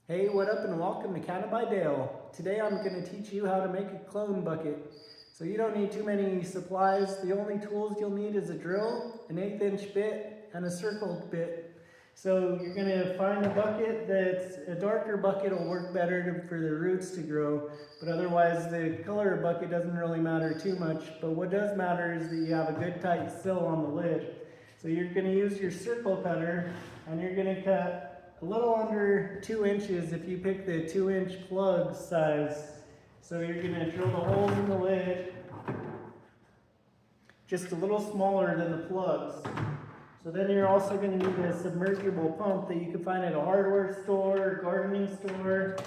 Hey, what up and welcome to Canna by Dale. Today I'm going to teach you how to make a clone bucket. So you don't need too many supplies. The only tools you'll need is a drill, an 1/8" bit, and a circle bit. So you're going to find a bucket that's a darker bucket will work better for the roots to grow. But otherwise the color of bucket doesn't really matter too much. But what does matter is that you have a good tight sill on the lid. So you're going to use your circle cutter and you're going to cut a little under 2 inches if you pick the 2-inch plug size. So you're going to drill the holes in the lid just a little smaller than the plugs. So then you're also going to need a submersible pump that you can find at a hardware store, gardening store,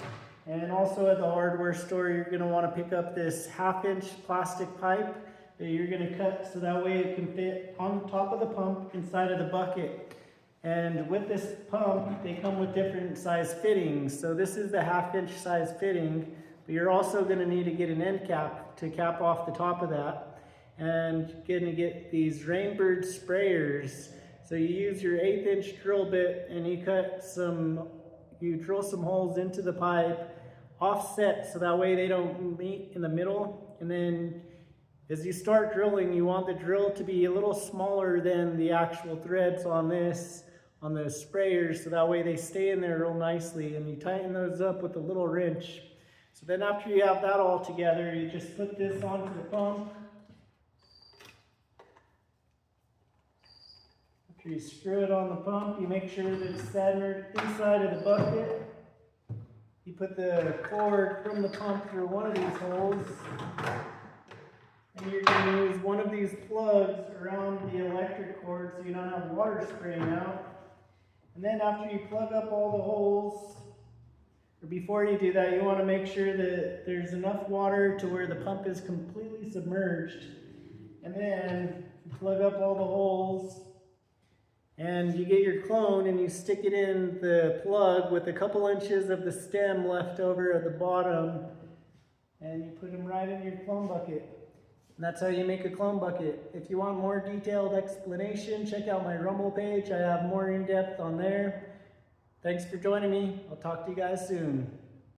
and also at the hardware store you're going to want to pick up this 1/2-inch plastic pipe that you're going to cut so that way it can fit on top of the pump inside of the bucket. And with this pump, they come with different size fittings. So this is the 1/2-inch size fitting, but you're also going to need to get an end cap to cap off the top of that. And you're going to get these Rainbird sprayers. So you use your 1/8" drill bit and you drill some holes into the pipe, offset so that way they don't meet in the middle. And then as you start drilling, you want the drill to be a little smaller than the actual threads on the sprayers, so that way they stay in there real nicely, and you tighten those up with a little wrench. So then after you have that all together, you just put this onto the pump. After you screw it on the pump, you make sure that it's centered inside of the bucket. You put the cord from the pump through one of these holes, and you're going to use one of these plugs around the electric cord so you don't have water spraying out. And then after you plug up all the holes, or before you do that, you want to make sure that there's enough water to where the pump is completely submerged. And then you plug up all the holes, and you get your clone and you stick it in the plug with a couple inches of the stem left over at the bottom, and you put them right in your clone bucket. And that's how you make a clone bucket. If you want more detailed explanation, check out my Rumble page. I have more in depth on there. Thanks for joining me. I'll talk to you guys soon.